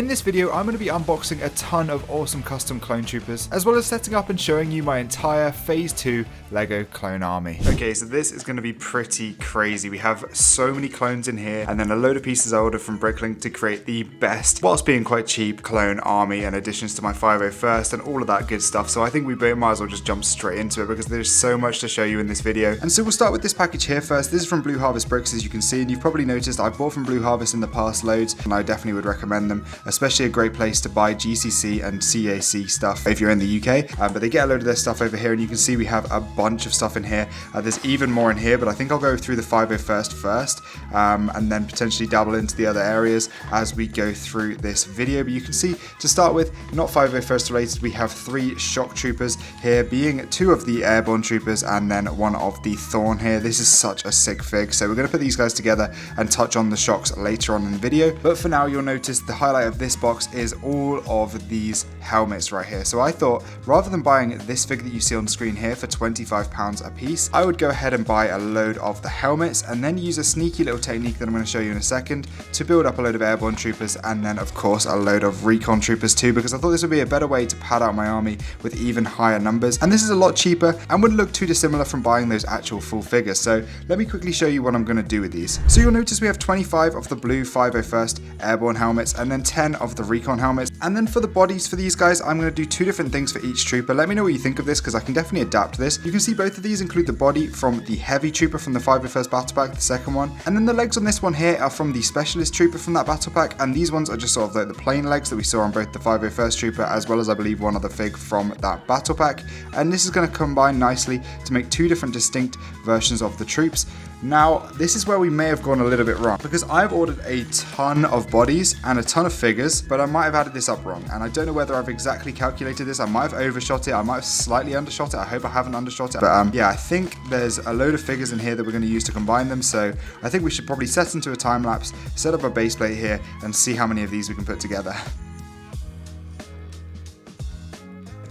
In this video, I'm going to be unboxing a ton of awesome custom clone troopers, as well as setting up and showing you my entire Phase 2 LEGO clone army. Okay, so this is going to be pretty crazy. We have so many clones in here, and then a load of pieces I ordered from Bricklink to create the best, whilst being quite cheap, clone army, and additions to my 501st and all of that good stuff. So I think we might as well just jump straight into it because there's so much to show you in this video. And so we'll start with this package here first. This is from Blue Harvest Bricks, as you can see, and you've probably noticed I've bought from Blue Harvest in the past loads, and I definitely would recommend them, especially a great place to buy GCC and CAC stuff if you're in the UK. But they get a load of their stuff over here, and you can see we have a bunch of stuff in here. There's even more in here, but I think I'll go through the 501st first, and then potentially dabble into the other areas as we go through this video. But you can see, to start with, not 501st related, we have 3 shock troopers here, being 2 of the airborne troopers and then 1 of the Thorn here. This is such a sick fig, so we're going to put these guys together and touch on the shocks later on in the video. But for now, you'll notice the highlight of this box is all of these helmets right here. So I thought, rather than buying this fig that you see on screen here for £25 a piece, I would go ahead and buy a load of the helmets and then use a sneaky little technique that I'm going to show you in a second to build up a load of airborne troopers and then of course a load of recon troopers too, because I thought this would be a better way to pad out my army with even higher numbers. And this is a lot cheaper and wouldn't look too dissimilar from buying those actual full figures. So let me quickly show you what I'm going to do with these. So you'll notice we have 25 of the blue 501st airborne helmets and then 10 of the recon helmets. And then for the bodies for these guys, I'm going to do 2 different things for each trooper. Let me know what you think of this, because I can definitely adapt this. You can see both of these include the body from the heavy trooper from the 501st battle pack, the second one, and then the legs on this one here are from the specialist trooper from that battle pack, and these ones are just sort of like the plain legs that we saw on both the 501st trooper as well as I believe one other fig from that battle pack. And this is going to combine nicely to make 2 different distinct versions of the troops. Now, this is where we may have gone a little bit wrong, because I've ordered a ton of bodies and a ton of figures, but I might have added this up wrong, and I don't know whether I've exactly calculated this. I might have overshot it, I might have slightly undershot it. I hope I haven't undershot it, but yeah, I think there's a load of figures in here that we're going to use to combine them, so I think we should probably set into a time lapse, set up a base plate here, and see how many of these we can put together.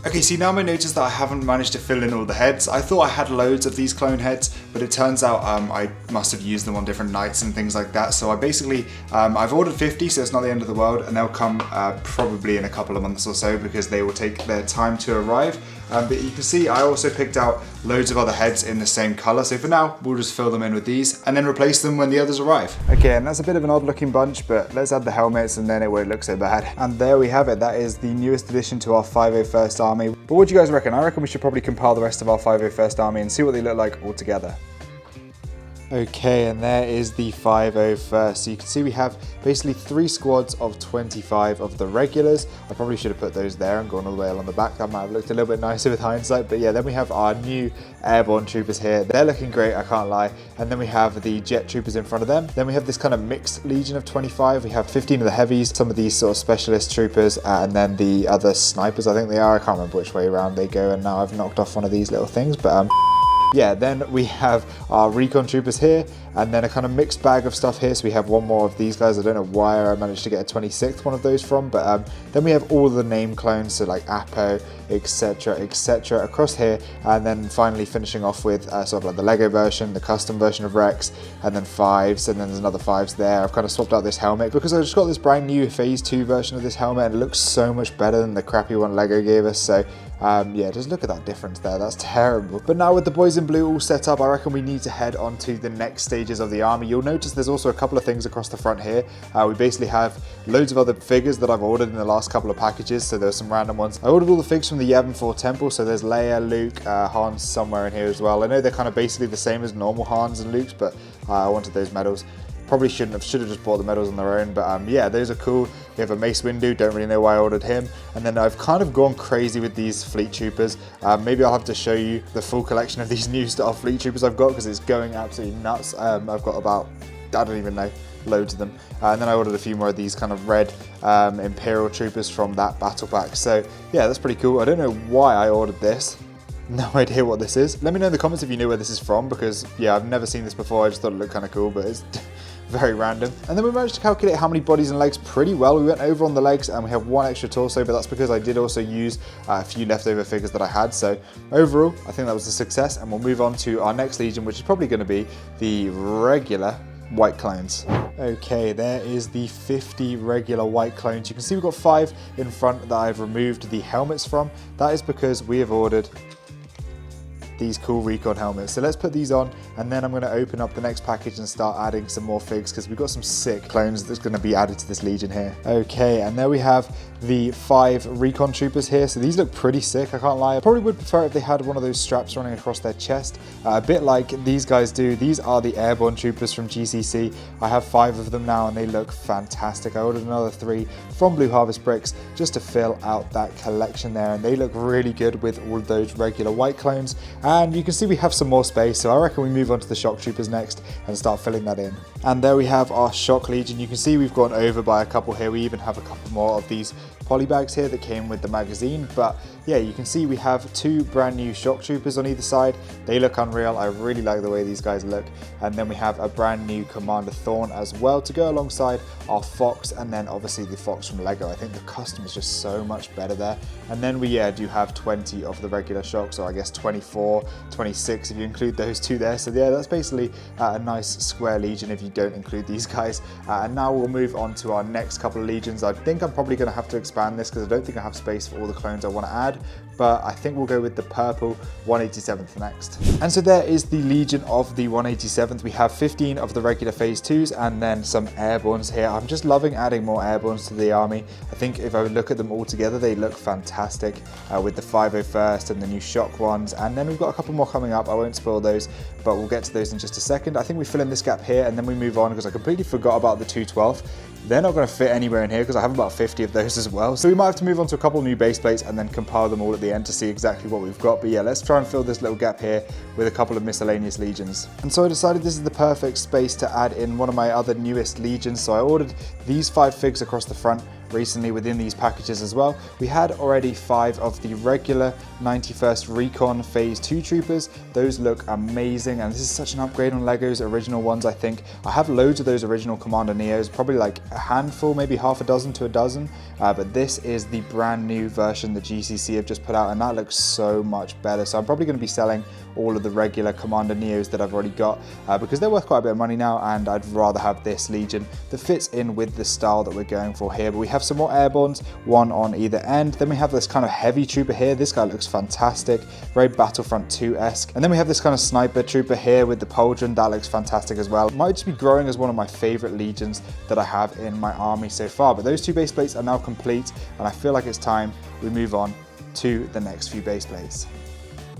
Okay, so now I notice that I haven't managed to fill in all the heads. I thought I had loads of these clone heads, but it turns out I must have used them on different nights and things like that. So I basically, I've ordered 50, so it's not the end of the world, and they'll come probably in a couple of months or so because they will take their time to arrive. But you can see I also picked out loads of other heads in the same color. So for now, we'll just fill them in with these and then replace them when the others arrive. Okay, and that's a bit of an odd looking bunch, but let's add the helmets and then it won't look so bad. And there we have it. That is the newest addition to our 501st army. But what do you guys reckon? I reckon we should probably compile the rest of our 501st army and see what they look like all together. Okay, and there is the 501st. So you can see we have basically 3 squads of 25 of the regulars. I probably should have put those there and gone all the way along the back. That might have looked a little bit nicer with hindsight. But yeah, then we have our new airborne troopers here. They're looking great, I can't lie. And then we have the jet troopers in front of them. Then we have this kind of mixed legion of 25. We have 15 of the heavies, some of these sort of specialist troopers, and then the other snipers, I think they are. I can't remember which way around they go. And now I've knocked off one of these little things, but yeah, then we have our recon troopers here, and then a kind of mixed bag of stuff here. So we have 1 more of these guys. I don't know why I managed to get a 26th one of those from, but then we have all the name clones, so like Apo, etc, across here, and then finally finishing off with sort of like the Lego version, the custom version of Rex, and then 5s, and then there's another 5s there. I've kind of swapped out this helmet because I just got this brand new Phase 2 version of this helmet, and it looks so much better than the crappy one Lego gave us. So yeah, just look at that difference there. That's terrible. But now with the boys in blue all set up, I reckon we need to head on to the next stages of the army. You'll notice there's also a couple of things across the front here. We basically have loads of other figures that I've ordered in the last couple of packages, so there's some random ones. I ordered all the figs from the Yavin 4 temple, so there's Leia, Luke, Han's somewhere in here as well. I know they're kind of basically the same as normal Han's and Luke's, but I wanted those medals. Probably should have just bought the medals on their own, but yeah, those are cool. We have a Mace Windu, don't really know why I ordered him. And then I've kind of gone crazy with these fleet troopers. Maybe I'll have to show you the full collection of these new style fleet troopers I've got, because it's going absolutely nuts. I've got about, I don't even know, loads of them. And then I ordered a few more of these kind of red Imperial troopers from that battle pack. So yeah, that's pretty cool. I don't know why I ordered this. No idea what this is. Let me know in the comments if you know where this is from, because yeah, I've never seen this before. I just thought it looked kind of cool, but it's very random. And then we managed to calculate how many bodies and legs pretty well. We went over on the legs and we have 1 extra torso, but that's because I did also use a few leftover figures that I had. So overall, I think that was a success, and we'll move on to our next legion, which is probably going to be the regular white clones. Okay, there is the 50 regular white clones. You can see we've got 5 in front that I've removed the helmets from. That is because we have ordered these cool recon helmets. So let's put these on, and then I'm going to open up the next package and start adding some more figs, because we've got some sick clones that's going to be added to this Legion here. Okay, and there we have the 5 recon troopers here. So these look pretty sick, I can't lie. I probably would prefer if they had one of those straps running across their chest, a bit like these guys do. These are the airborne troopers from GCC. I have 5 of them now and they look fantastic. I ordered another 3 from Blue Harvest Bricks just to fill out that collection there, and they look really good with all of those regular white clones. And you can see we have some more space, so I reckon we move on to the shock troopers next and start filling that in. And there we have our shock legion. You can see we've gone over by a couple here. We even have a couple more of these poly bags here that came with the magazine. But yeah, you can see we have 2 brand new shock troopers on either side. They look unreal. I really like the way these guys look. And then we have a brand new Commander Thorn as well to go alongside our Fox, and then obviously the Fox from Lego. I think the custom is just so much better there. And then we do have 20 of the regular shocks, or I guess 24, 26 if you include those 2 there. So yeah, that's basically a nice square legion if you don't include these guys. And now we'll move on to our next couple of legions. I think I'm probably going to have to expand this because I don't think I have space for all the clones I want to add, but I think we'll go with the purple 187th next. And so there is the Legion of the 187th. We have 15 of the regular phase 2s and then some airbornes here. I'm just loving adding more airbornes to the army. I think if I would look at them all together, they look fantastic with the 501st and the new shock ones. And then we've got a couple more coming up. I won't spoil those, but we'll get to those in just a second. I think we fill in this gap here and then we move on, because I completely forgot about the 212th. They're not going to fit anywhere in here because I have about 50 of those as well. So we might have to move on to a couple new base plates and then compile them all at the end to see exactly what we've got. But yeah, let's try and fill this little gap here with a couple of miscellaneous legions. And so I decided this is the perfect space to add in one of my other newest legions. So I ordered these 5 figs across the front recently within these packages as well. We had already 5 of the regular 91st Recon Phase 2 troopers. Those look amazing, and this is such an upgrade on Lego's original ones, I think. I have loads of those original Commander Neos, probably like a handful, maybe half a dozen to a dozen, but this is the brand new version that GCC have just put out, and that looks so much better. So I'm probably going to be selling all of the regular Commander Neos that I've already got because they're worth quite a bit of money now, and I'd rather have this Legion that fits in with the style that we're going for here. But we have some more airbornes, 1 on either end. Then we have this kind of heavy trooper here. This guy looks fantastic, very Battlefront 2-esque. And then we have this kind of sniper trooper here with the pauldron. That looks fantastic as well. It might just be growing as one of my favorite legions that I have in my army so far. But those 2 base plates are now complete, and I feel like it's time we move on to the next few base plates.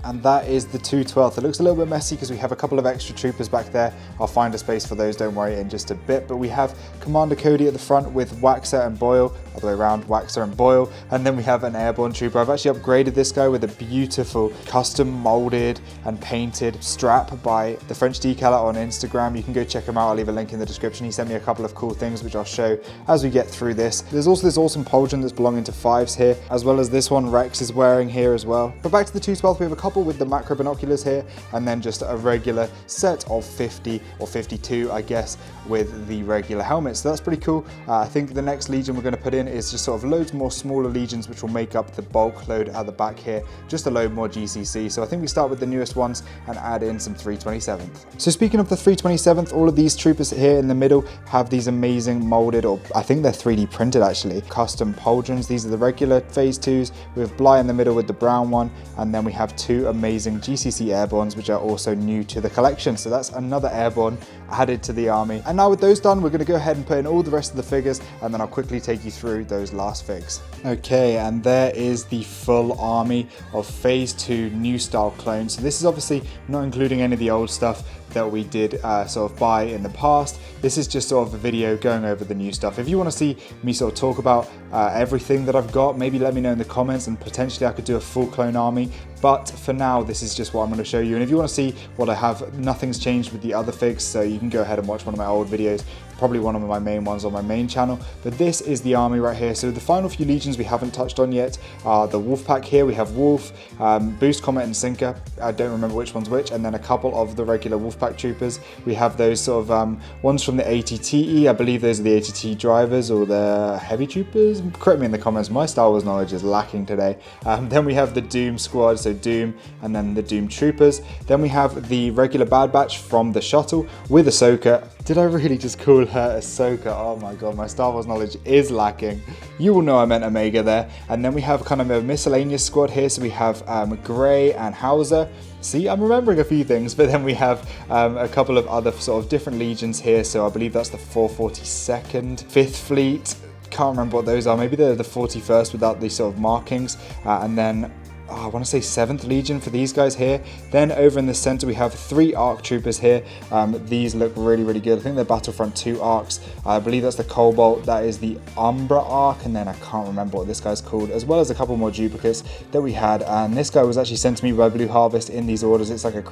And that is the 212th. It looks a little bit messy because we have a couple of extra troopers back there. I'll find a space for those, don't worry, in just a bit. But we have Commander Cody at the front with Waxer and Boyle, all the way around, Waxer and Boyle. And then we have an airborne trooper. I've actually upgraded this guy with a beautiful custom molded and painted strap by the French Decaler on Instagram. You can go check him out. I'll leave a link in the description. He sent me a couple of cool things, which I'll show as we get through this. There's also this awesome pauldron that's belonging to 5s here, as well as this one Rex is wearing here as well. But back to the 212th, we have a couple with the macro binoculars here, and then just a regular set of 50 or 52, I guess, with the regular helmets. So that's pretty cool. I think the next Legion we're going to put in is just sort of loads more smaller Legions, which will make up the bulk load at the back here, just a load more GCC. So I think we start with the newest ones and add in some 327th. So speaking of the 327th, all of these troopers here in the middle have these amazing molded, or I think they're 3D printed actually, custom pauldrons. These are the regular phase 2s. We have Bly in the middle with the brown one, and then we have 2 amazing GCC airbornes, which are also new to the collection. So that's another airborne added to the army. And now with those done, we're going to go ahead and put in all the rest of the figures, and then I'll quickly take you through those last figs. Okay, and there is the full army of phase 2 new style clones. So this is obviously not including any of the old stuff that we did sort of buy in the past. This is just sort of a video going over the new stuff. If you want to see me sort of talk about everything that I've got, maybe let me know in the comments, and potentially I could do a full clone army. But for now, this is just what I'm going to show you. And if you want to see what I have, nothing's changed with the other figs, so you can go ahead and watch one of my old videos, probably one of my main ones on my main channel. But this is the army right here. So the final few legions we haven't touched on yet are the Wolf Pack here. We have Wolf, Boost, Comet and Sinker. I don't remember which one's which. And then a couple of the regular Wolf Pack troopers. We have those sort of ones from the ATTE. I believe those are the ATT drivers or the heavy troopers. Correct me in the comments. My Star Wars knowledge is lacking today. Then we have the Doom squad, so Doom and then the Doom troopers. Then we have the regular Bad Batch from the shuttle with Ahsoka. Did I really just call alert, Ahsoka. Oh my god, my Star Wars knowledge is lacking. You will know I meant Omega there. And then we have kind of a miscellaneous squad here. So we have Gray and Hauser. See, I'm remembering a few things, but then we have a couple of other sort of different legions here. So I believe that's the 442nd, 5th Fleet. Can't remember what those are. Maybe they're the 41st without these sort of markings. And then I want to say 7th Legion for these guys here. Then over in the center we have 3 ARC troopers here. These look really, really good. I think they're Battlefront 2 ARCs. I believe that's the Cobalt, that is the Umbra ARC, and then I can't remember what this guy's called, as well as a couple more duplicates that we had. And this guy was actually sent to me by Blue Harvest in these orders. It's like a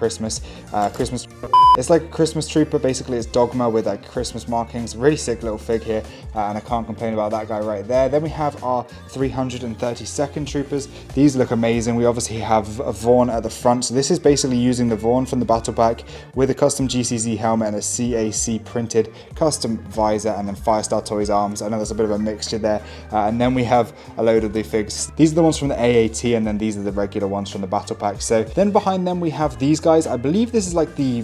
it's like a Christmas trooper. Basically it's Dogma with like Christmas markings. Really sick little fig here, and I can't complain about that guy right there. Then we have our 332nd troopers. These look amazing. We obviously have a Vaughn at the front. So this is basically using the Vaughn from the battle pack with a custom GCZ helmet and a CAC printed custom visor, and then Firestar Toys arms. I know there's a bit of a mixture there. And then we have a load of the figs. These are the ones from the AAT, and then these are the regular ones from the battle pack. So then behind them we have these guys. I believe this is like the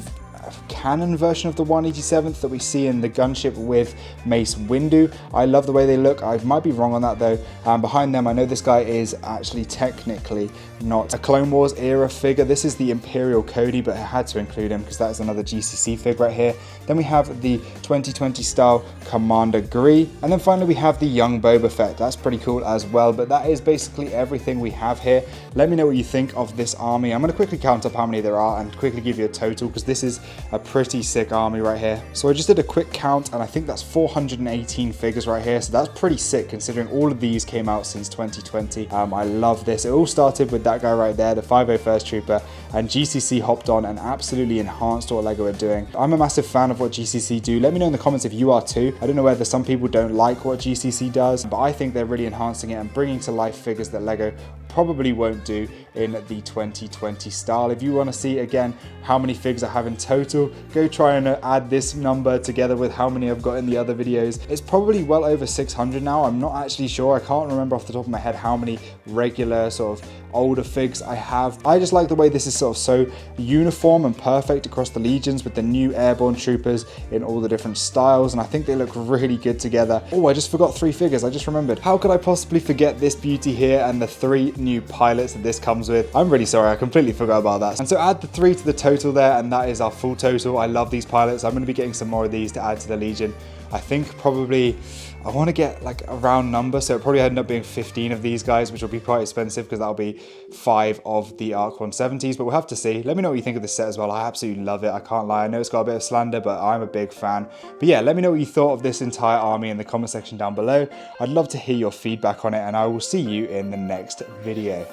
canon version of the 187th that we see in the gunship with Mace Windu. I love the way they look. I might be wrong on that though. Behind them, I know this guy is actually technically not a Clone Wars era figure. This is the Imperial Cody, but I had to include him because that is another GCC fig right here. Then we have the 2020 style Commander Gree, and then finally we have the young Boba Fett. That's pretty cool as well, but that is basically everything we have here. Let me know what you think of this army. I'm going to quickly count up how many there are and quickly give you a total, because this is a pretty sick army right here. So I just did a quick count, and I think that's 418 figures right here. So that's pretty sick considering all of these came out since 2020. I love this. It all started with that guy right there, the 501st Trooper, and GCC hopped on and absolutely enhanced what LEGO are doing. I'm a massive fan of what GCC do. Let me know in the comments if you are too. I don't know whether some people don't like what GCC does, but I think they're really enhancing it and bringing to life figures that LEGO probably won't do in the 2020 style. If you want to see again how many figs I have in total, go try and add this number together with how many I've got in the other videos. It's probably well over 600 now. I'm not actually sure. I can't remember off the top of my head how many regular sort of older figs I have. I just like the way this is sort of so uniform and perfect across the legions with the new airborne troopers in all the different styles, and I think they look really good together. Oh, I just forgot 3 figures. I just remembered. How could I possibly forget this beauty here and the 3 new pilots that this comes with? I'm really sorry, I completely forgot about that. And so add the 3 to the total there, and that is our full total. I love these pilots. I'm going to be getting some more of these to add to the Legion. I think probably I want to get like a round number, so it probably end up being 15 of these guys, which will be quite expensive because that'll be 5 of the ARC 170s, but we'll have to see. Let me know what you think of this set as well. I absolutely love it. I can't lie. I know it's got a bit of slander, but I'm a big fan. But yeah, let me know what you thought of this entire army in the comment section down below. I'd love to hear your feedback on it, and I will see you in the next video.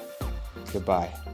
Goodbye.